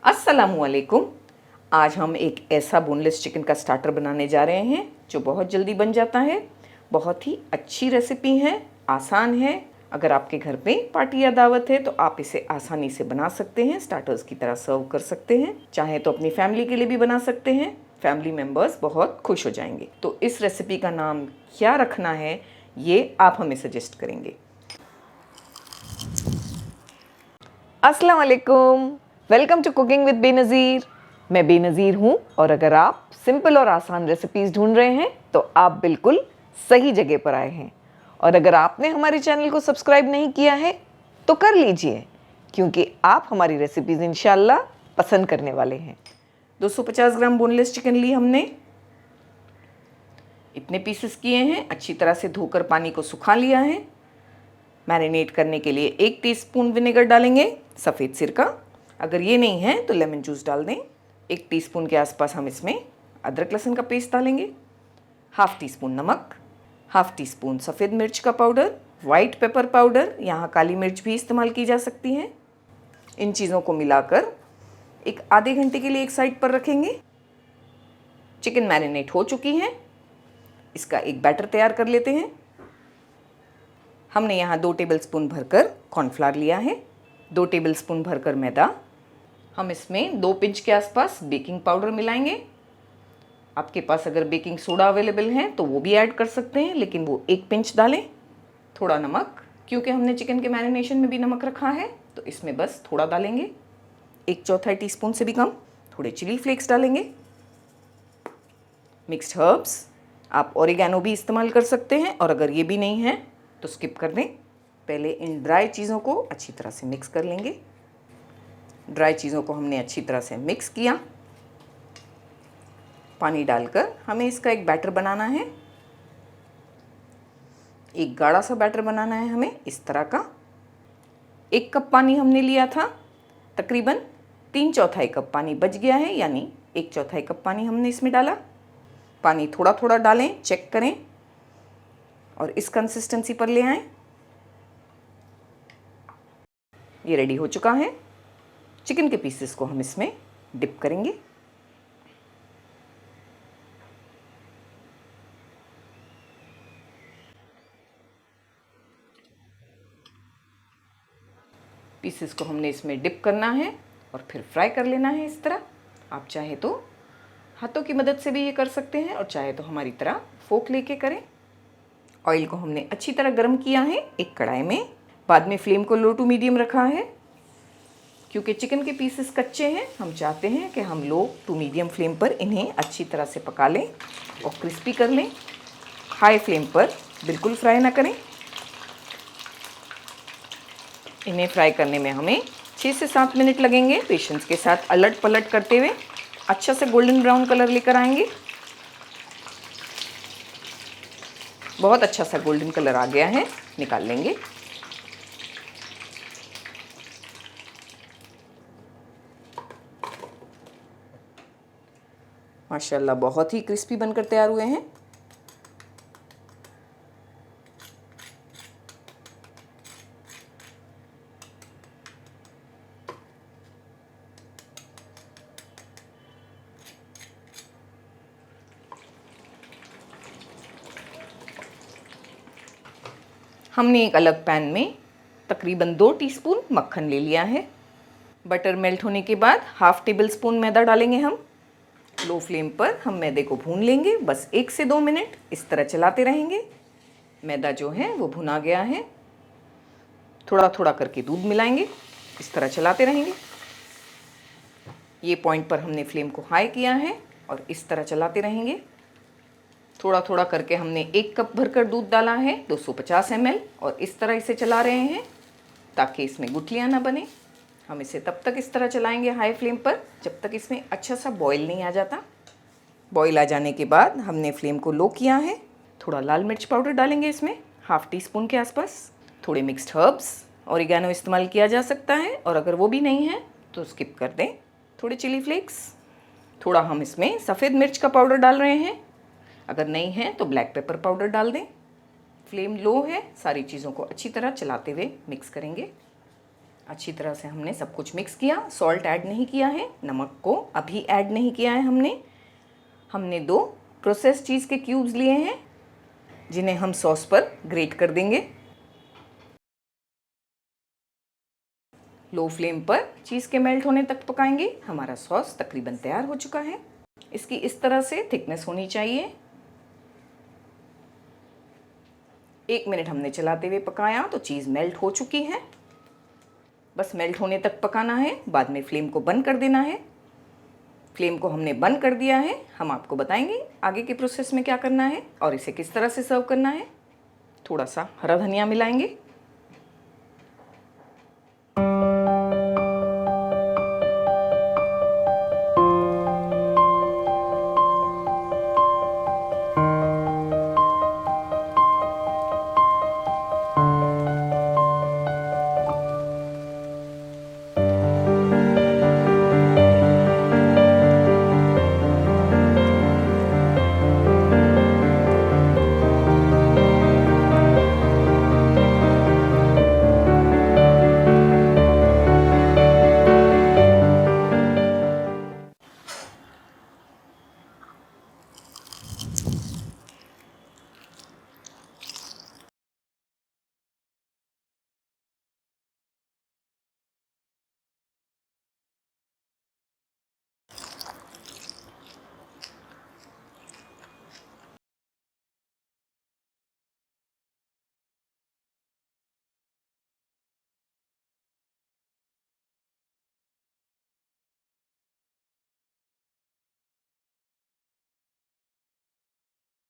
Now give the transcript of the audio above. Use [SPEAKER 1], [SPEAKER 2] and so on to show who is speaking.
[SPEAKER 1] अस्सलामुअलैकुम। आज हम एक ऐसा बोनलेस चिकन का स्टार्टर बनाने जा रहे हैं जो बहुत जल्दी बन जाता है। बहुत ही अच्छी रेसिपी है, आसान है। अगर आपके घर पे पार्टी या दावत है तो आप इसे आसानी से बना सकते हैं, स्टार्टर्स की तरह सर्व कर सकते हैं। चाहे तो अपनी फैमिली के लिए भी बना सकते हैं, फैमिली मेम्बर्स बहुत खुश हो जाएंगे। तो इस रेसिपी का नाम क्या रखना है ये आप हमें सजेस्ट करेंगे। अस्सलाम वालेकुम, welcome to cooking with Benazir. मैं बेनज़ीर हूँ और अगर आप सिंपल और आसान रेसिपीज़ ढूंढ रहे हैं तो आप बिल्कुल सही जगह पर आए हैं। और अगर आपने हमारे चैनल को सब्सक्राइब नहीं किया है तो कर लीजिए, क्योंकि आप हमारी रेसिपीज़ इंशाल्लाह पसंद करने वाले हैं। 250 ग्राम बोनलेस चिकन ली हमने, इतने पीसेस किए हैं। अच्छी तरह से धोकर पानी को सुखा लिया है। मैरिनेट करने के लिए 1 टीस्पून विनेगर डालेंगे, सफ़ेद सिरका। अगर ये नहीं है तो लेमन जूस डाल दें। 1 टीस्पून के आसपास हम इसमें अदरक लहसुन का पेस्ट डालेंगे। हाफ़ टी स्पून नमक, हाफ़ टी स्पून सफ़ेद मिर्च का पाउडर, वाइट पेपर पाउडर, यहाँ काली मिर्च भी इस्तेमाल की जा सकती है। इन चीज़ों को मिलाकर एक आधे घंटे के लिए एक साइड पर रखेंगे। चिकन मैरिनेट हो चुकी है, इसका एक बैटर तैयार कर लेते हैं। हमने यहाँ 2 टेबलस्पून भरकर कॉर्नफ्लावर लिया है, 2 टेबलस्पून भरकर मैदा। हम इसमें 2 पिंच के आसपास बेकिंग पाउडर मिलाएंगे। आपके पास अगर बेकिंग सोडा अवेलेबल है तो वो भी ऐड कर सकते हैं, लेकिन वो 1 पिंच डालें। थोड़ा नमक, क्योंकि हमने चिकन के मैरिनेशन में भी नमक रखा है तो इसमें बस थोड़ा डालेंगे, 1/4 टीस्पून से भी कम। थोड़े चिली फ्लेक्स डालेंगे। मिक्स्ड हर्ब्स, आप ओरिगैनो भी इस्तेमाल कर सकते हैं, और अगर ये भी नहीं है तो स्किप कर दें। पहले इन ड्राई चीज़ों को अच्छी तरह से मिक्स कर लेंगे। ड्राई चीज़ों को हमने अच्छी तरह से मिक्स किया। पानी डालकर हमें इसका एक बैटर बनाना है। एक गाढ़ा सा बैटर बनाना है हमें, इस तरह का। 1 कप पानी हमने लिया था, तकरीबन 3/4 कप पानी बच गया है, यानी 1/4 कप पानी हमने इसमें डाला। पानी थोड़ा थोड़ा डालें, चेक करें और इस कंसिस्टेंसी पर ले आएं। ये रेडी हो चुका है। चिकन के पीसेस को हम इसमें डिप करेंगे। पीसेस को हमने इसमें डिप करना है और फिर फ्राई कर लेना है इस तरह। आप चाहे तो हाथों की मदद से भी ये कर सकते हैं, और चाहे तो हमारी तरह फोक लेके करें। ऑयल को हमने अच्छी तरह गर्म किया है एक कढ़ाई में। बाद में फ्लेम को लो टू मीडियम रखा है, क्योंकि चिकन के पीसेस कच्चे हैं। हम चाहते हैं कि हम लो टू मीडियम फ्लेम पर इन्हें अच्छी तरह से पका लें और क्रिस्पी कर लें। हाई फ्लेम पर बिल्कुल फ्राई ना करें। इन्हें फ्राई करने में हमें 6 से 7 मिनट लगेंगे। पेशेंस के साथ अलट पलट करते हुए अच्छा से गोल्डन ब्राउन कलर लेकर आएंगे। बहुत अच्छा सा गोल्डन कलर आ गया है, निकाल लेंगे। माशाल्लाह बहुत ही क्रिस्पी बनकर तैयार हुए हैं। हमने एक अलग पैन में तकरीबन 2 टीस्पून मक्खन ले लिया है। बटर मेल्ट होने के बाद हाफ़ टेबल स्पून मैदा डालेंगे हम। लो फ्लेम पर हम मैदे को भून लेंगे, बस 1 से 2 मिनट इस तरह चलाते रहेंगे। मैदा जो है वो भुना गया है। थोड़ा थोड़ा करके दूध मिलाएंगे, इस तरह चलाते रहेंगे। ये पॉइंट पर हमने फ्लेम को हाई किया है और इस तरह चलाते रहेंगे। थोड़ा थोड़ा करके हमने 1 कप भरकर दूध डाला है, 250 ml, और इस तरह इसे चला रहे हैं ताकि इसमें गुठलियाँ ना बने। हम इसे तब तक इस तरह चलाएंगे हाई फ्लेम पर जब तक इसमें अच्छा सा बॉईल नहीं आ जाता। बॉईल आ जाने के बाद हमने फ्लेम को लो किया है। थोड़ा लाल मिर्च पाउडर डालेंगे इसमें, हाफ़ टी स्पून के आसपास। थोड़े मिक्स्ड हर्ब्स, ओरिगैनो इस्तेमाल किया जा सकता है, और अगर वो भी नहीं है तो स्किप कर दें। थोड़े चिली फ्लेक्स, थोड़ा हम इसमें सफ़ेद मिर्च का पाउडर डाल रहे हैं। अगर नहीं है तो ब्लैक पेपर पाउडर डाल दें। फ्लेम लो है, सारी चीज़ों को अच्छी तरह चलाते हुए मिक्स करेंगे। अच्छी तरह से हमने सब कुछ मिक्स किया। सॉल्ट ऐड नहीं किया है, नमक को अभी ऐड नहीं किया है हमने 2 प्रोसेस चीज़ के क्यूब्स लिए हैं जिन्हें हम सॉस पर ग्रेट कर देंगे। लो फ्लेम पर चीज़ के मेल्ट होने तक पकाएंगे। हमारा सॉस तकरीबन तैयार हो चुका है। इसकी इस तरह से थिकनेस होनी चाहिए। 1 मिनट हमने चलाते हुए पकाया तो चीज़ मेल्ट हो चुकी है। बस मेल्ट होने तक पकाना है, बाद में फ्लेम को बंद कर देना है। फ्लेम को हमने बंद कर दिया है। हम आपको बताएंगे आगे के प्रोसेस में क्या करना है और इसे किस तरह से सर्व करना है। थोड़ा सा हरा धनिया मिलाएंगे।